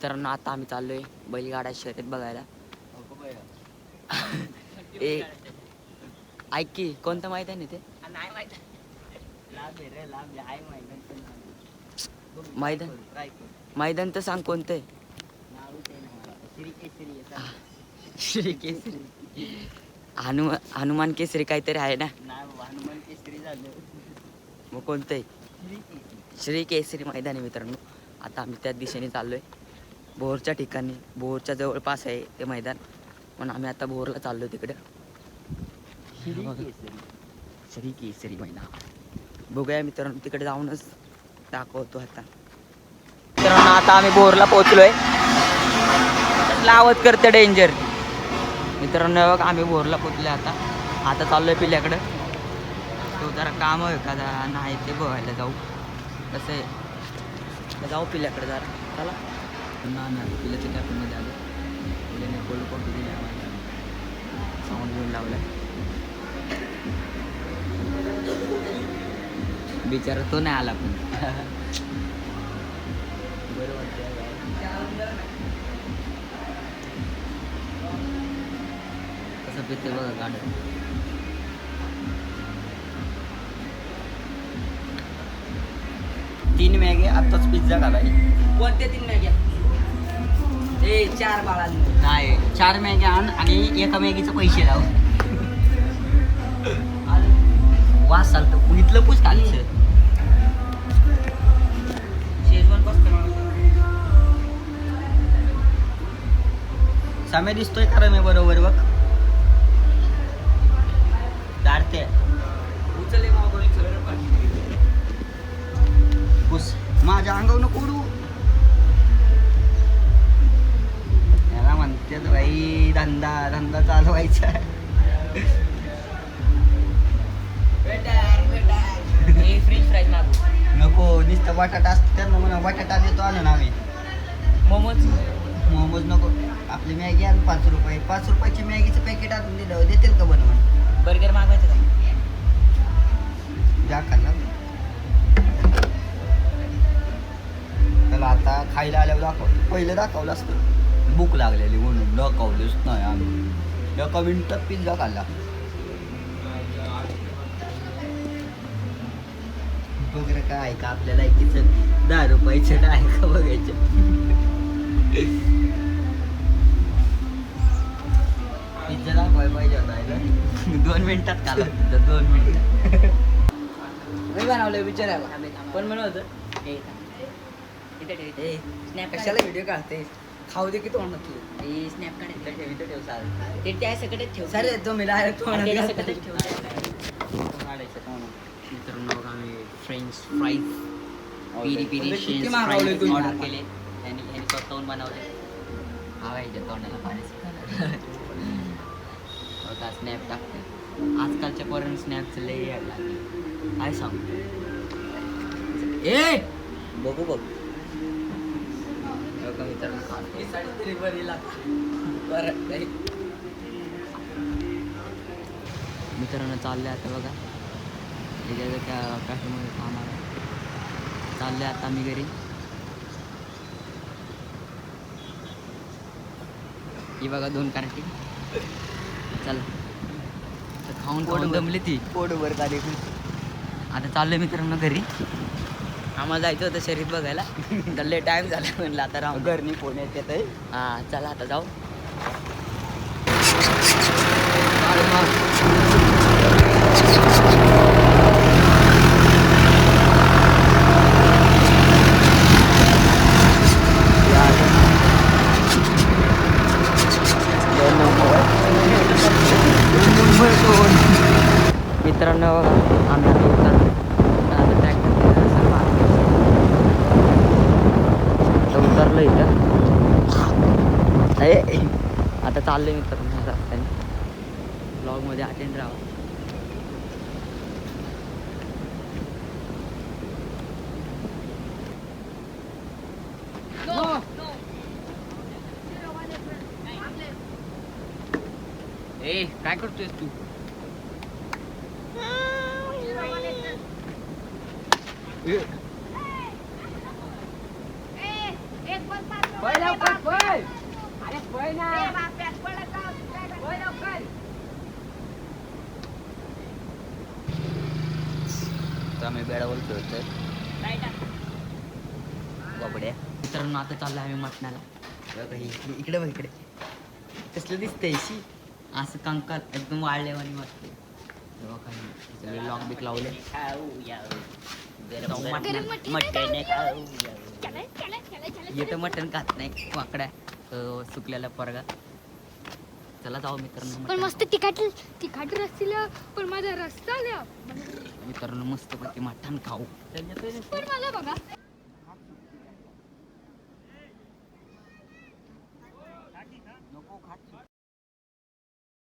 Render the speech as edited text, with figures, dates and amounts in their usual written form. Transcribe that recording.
मित्रांनो आता आम्ही चाललोय बैलगाडा शर्यत बघायला. ए ऐक की कोणतं मैदान आहे ते? नाही माहिती. मैदान तर सांग कोणतं आहे? श्री केसरी हनुमान केसरी काहीतरी आहे ना? हनुमान केसरी झालं. मग कोणतं आहे? श्री केसरी मैदान आहे मित्रांनो. आता आम्ही त्या दिशेने चाललोय. भोरच्या ठिकाणी भोरच्या जवळपास आहे ते मैदान, म्हणून आम्ही आता भोरला चाललोय तिकडे. श्री केसरी मैदान बघूया मित्रांनो, तिकडे जाऊनच दाखवतो आता. मित्रांनो आता आम्ही भोरला पोहोचलोय. लावत करते डेंजर. मित्रांनो बघ आम्ही भोरला पोहोचलोय आता चाललोय पिल्याकडं. तो जरा काम आहे का नाही ते बघायला जाऊ. कसं आहे जाऊ पिल्याकडे जरा. चला ना पिल्याच्या कॅफेमध्ये आलो. पिल्याने कोल्ड कॉफी दिली आम्हाला. साऊंड घेऊन लावलाय. बिचारा तो नाही आला पण बरं वाटतं. कसं पिते बघा गाणं. तीन मॅगी आत्ताच पिझ्झा खालाय. कोणत्या 3 मॅग्या? 4 बाळांना. नाही 4 मॅगी आण आणि एका मॅगीचे पैसे लाव. वास चालतं इथलं पूछ खाली. शेजवान बसतं. साम्या दिसतोय का मी बरोबर बघ. दाडते उचले मागवली सगळं पाणी. पुस माझ्या अंगावर नको उडू. याला म्हणतात बाई धंदा चालवायचा. फ्रेंच फ्राईज मागू. नको नुसतं बटाटा असतं त्यांना म्हणा बटाटा देतो आणून आम्ही. मोमोज नको. आपली मॅगी आण 5 रुपये. 5 रुपयाची मॅगीचं पॅकेट आणून दिलं देतील का बनवून? बर्गर मागवायचं का? जा खाल्ला. त्याला आता खायला आल्यावर दाखव. पहिलं दाखवलं असतं. भूक लागलेली म्हणून दाखवलंच नाही आम्ही. 1 मिनिटात पिझ्झा खाल्ला. वगैरे काय आहे का आपल्याला एकीचं 10 रुपयाचं काय का बघायचं. पिझ्झा दाखवाय पाहिजे होता. 2 मिनिटात खाला 2 मिनिटात. मी बनवलं विचारायला. कोण बनवतं? स्नॅप कशाला व्हिडिओ काढते? खाऊ दे की तोंड नक्की. स्नॅप काढायचं. व्हिडिओ ठेव सार. ते त्या सकटच ठेव. सर तुम्ही डायरेक्ट त्याच्या सकटच ठेव. मित्रांनो आम्ही फ्रेंच फ्राईज पिरी किती मागवले तुम्ही? ऑर्डर केले. यांनी स्वतःहून बनवले. हवायच्या तोंडाला पाणी. स्नॅप टाकते. आजकालच्या पोरांना स्नॅपचं लय यायला लागले. काय सांगतो बघू बघ. मित्रांनो मित्रांनो चालले आता बघा. त्या कॅफेमध्ये कामाला चालले आता मी घरी. ही बघा 2 कार्टी. चला खाऊन खाऊन दमली ती पोटभर झाली. आता चाललोय मित्रांनो घरी. आम्हाला जायचं होतं शर्यत बघायला. लय टाइम झाला म्हणलं आता राहू. घरनी फोन येत आहे. हां चला आता जाऊ. मित्रांनो आम्ही उतरलो इथं. आता चाललोय मित्रांनो रस्त्याने. ब्लॉगमध्ये अटेंड राहा. काय करतोयस तू? एक 1 5 तर आम्ही बेडावर खेळतोय बाबड्या. मित्रांनो आता चाललो आम्ही मटणाला. बघा इकडे बघ इकडे कसलं दिसतंय शी असं कंकाल एकदम वाळल्यावानी वाटते. लॉक बिक लावले. येतं मटण खात नाही वाकड्या सुकलेला पोरगा. चला जाऊ मित्रांनो. पण मस्त तिखट रस्सीला पण माझा रस्ता आला मित्रांनो मस्त पैकी मटण खाऊ. पण मला बघा